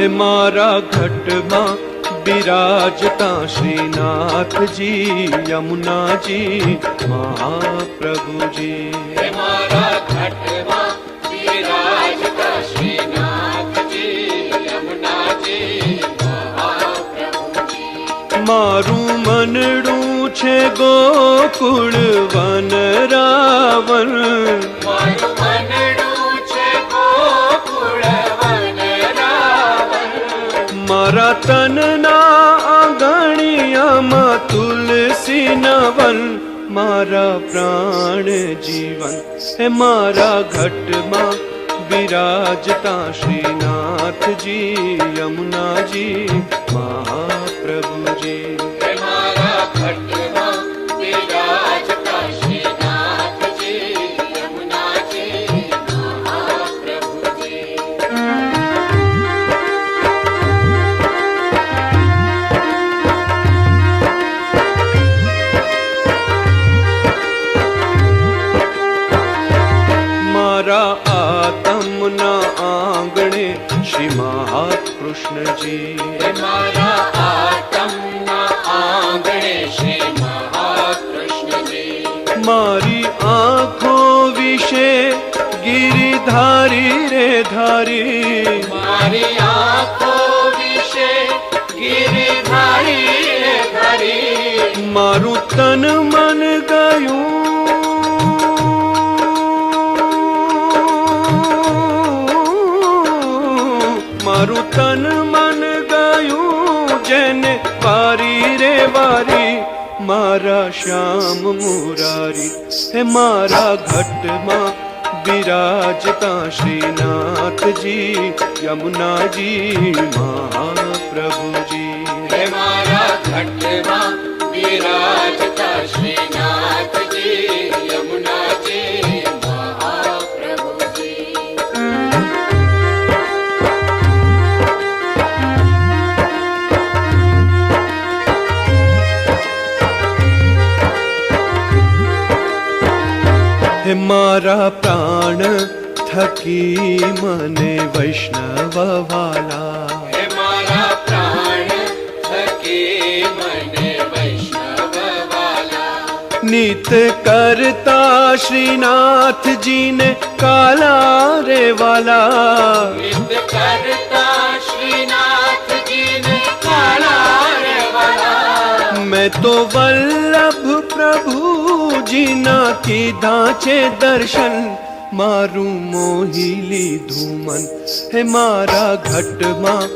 હે મારા ઘટમાં બિરાજતા શ્રીનાથજી યમુનાજી મહાપ્રભુજી. હે મારા ઘટમાં બિરાજતા શ્રીનાથજી યમુનાજી મહાપ્રભુજી. મારું મનડું છે ગોકુળ વન રાવણ, મારું મનડું છે ગોકુળ વન રાવણ. મારા તનના આંગણિયામાં તુલસી નવન, મારા પ્રાણ જીવન. હે મારા ઘટમાં બિરાજતા શ્રીનાથજી યમુનાજી મહાપ્રભુજી. હે મારા ઘટમાં બિરાજતા શ્રીનાથજી યમુનાજી મહાપ્રભુજી. મારા આતમના આંગણે શ્રી મહાકૃષ્ણજી. હે મારા આતમના આંગણે શ્રી મહાકૃષ્ણજી. મારી આંખો વિશે ગિરિધારી રે ધારી, મારી આંખો વિશે ગિરિધારી રે ધારી. મારું તન મન ગયું મારું તન મન ગયું જેને વારી રે વારી, મારા શ્યામ મુરારી. હે મારા ઘટમાં બિરાજતા શ્રીનાથજી યમુનાજી મહાપ્રભુજી. હે મારા ઘટમાં બિરાજતા શ્રીનાથજી યમુનાજી મહાપ્રભુજી. હે મારા પ્રાણ થકી મને વૈષ્ણવ વાલા, હે મારા પ્રાણ થકી મને વૈષ્ણવ વાલા. નિત કરતા શ્રીનાથજીને કાલા રે વાલા, નિત કરતા શ્રીનાથજીને કાળા રે વાલા. મેં તો વલ્લભ પ્રભુજીના કીધા છે દર્શન, મારું મોહી લીધું મન. હે મારા ઘટમાં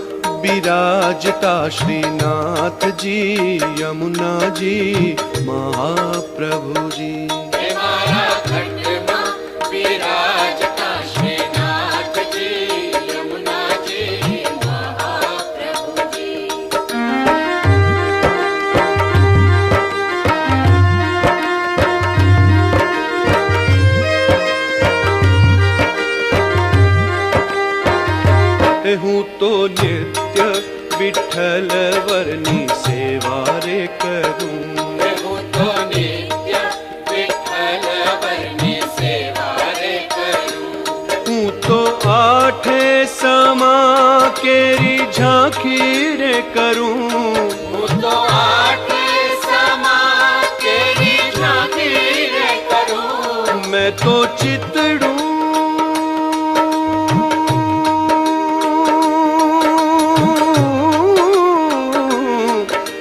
બિરાજતા શ્રીનાથજી યમુનાજી મહાપ્રભુજી. હે મારા ઘટમાં બિરાજતા શ્રીનાથજી યમુનાજી મહાપ્રભુજી. હું તો નિત્ય વિઠ્ઠલ વરની સેવા રે કરું, હું તો નિત્ય વિઠ્ઠલ વરની સેવા રે કરું. હું તો આઠે સમા કેરી ઝાંખી રે કરું, હું તો આઠે સમા કેરી ઝાંખી રે કરું. મેં તો ચિતડું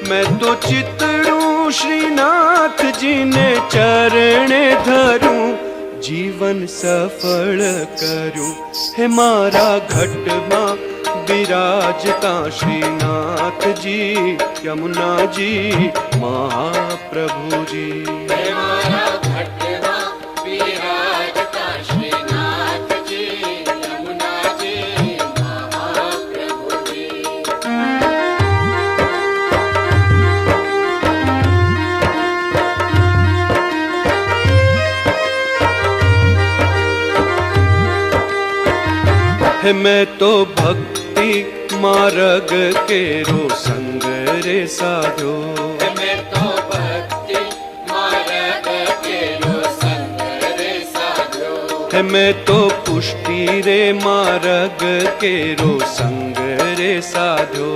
मैं तो चितड़ू श्रीनाथ जी ने चरणे धरूं, जीवन सफल करूं. हे मारा घटમાં બિરાજતા શ્રીનાથજી યમુનાજી મહાપ્રભુજી. હે મારા ઘટમાં બિરાજતા શ્રીનાથજી યમુનાજી મહાપ્રભુજી. है मैं तो भक्ति मार्ग केरो संग रे साधो, मैं तो भक्ति मार्ग केरो संग रे साधो. है मैं तो पुष्टि रे मार्ग केरो संग रे रे साध्यो।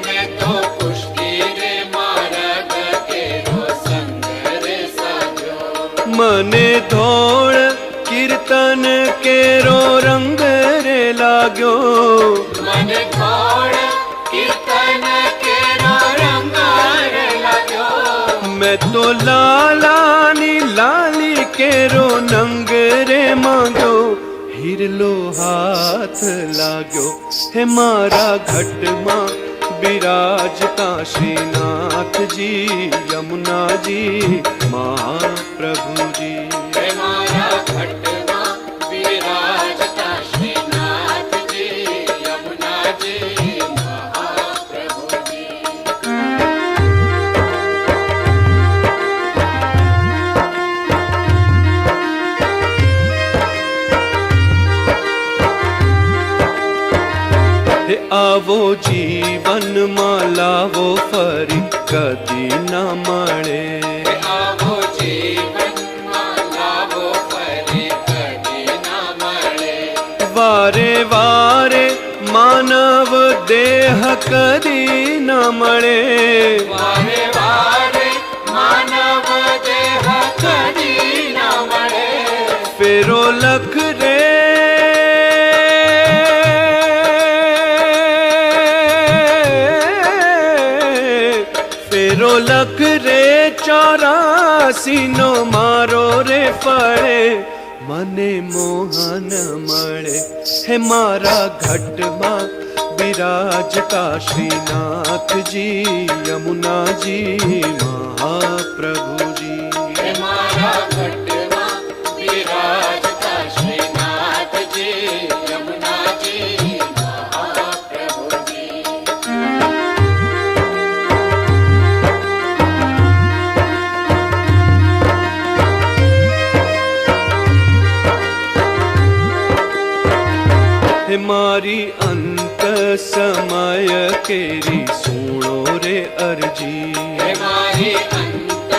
मैं तो पुष्टि रे मार्ग केरो संग रे साध्यो। मने धोळ कीर्तन केरो रंग रे लाग्यो। मन थोड़ कीर्तन केरो रंग रे लाग्यो। मैं तो लालानी लाली केरो नंग रे मांग्यो। हिरलो हाथ लाग्यो हे मारा घट मां बिराजता श्रीनाथ जी यमुना जी महाप्रभु जी। हे मारा घटवा विराजता श्रीनाथ जी यमुना जी महाप्रभु जी। हे आवो जीवन માં લાવો ફરી કદી ના મળે। आवो जीवन માં લાવો ફરી કદી ના મળે। વારે વારે માનવ દેહ કદી ના મળે। વારે વારે માનવ દેહ કદી ના મળે। ફેરો લખ રે फेरो लख रे 84 नो मारो रे फळे। मने मोहन मळे हे मारा घट मां बिराजता श्रीनाथ जी यमुना जी महाप्रभु जी। हे मारा घटवा विराजता श्रीनाथ जी यमुना जी महाप्रभु जी। हे मारी अंत समय केरी सुनो रे अर्जी। हे मारी अंत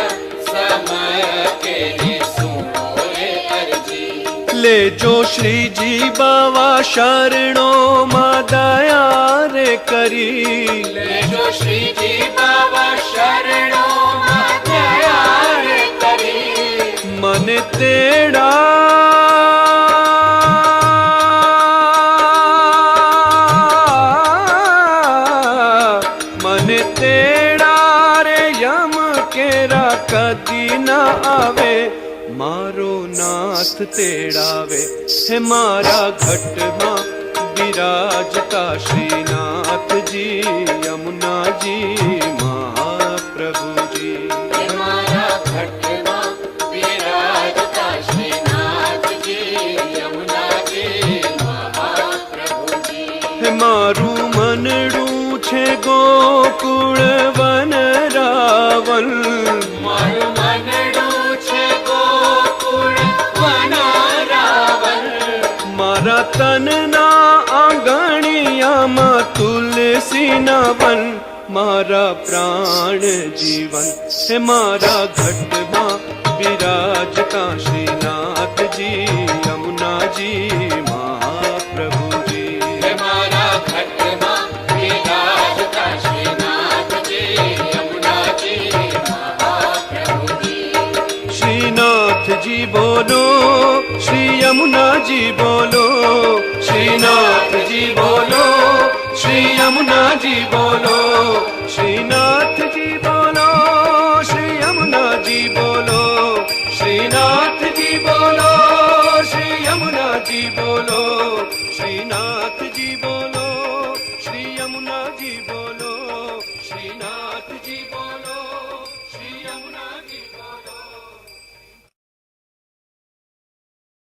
समय केरी सुनो रे अर्जी। ले जो श्री जी बावा शरणो मा दया रे करी। ले जो श्री जी बाबा शरणो मां दया रे करी। मन तेड़ा मन तेड़ा रे यम केरा कदी ना आवे। मारो नाथ तेड़ावे हे मारा घट मां बिराजता श्रीनाथ जी यमुना जी महाप्रभु जी। हे मारा घटवा विराजता श्रीनाथ जी यमुना जी महाप्रभु जी। हे मारू मनडू छे गोकुळ वन रावल। मारू मनडू छे गोकुळ वन रावल। मारा तनना आंगणियामां तुलसी ना वन। मारा प्राण जीवन हे मारा घट मां बिराजता श्रीनाथ जी यमुना जी महाप्रभु जी। हे मारा घटवा विराजता श्रीनाथ जी यमुना जी महाप्रभु जी। श्रीनाथ जी बोलो श्री यमुना जी बोलो। श्रीनाथ जी बोलो श्री यमुना जी बोलो।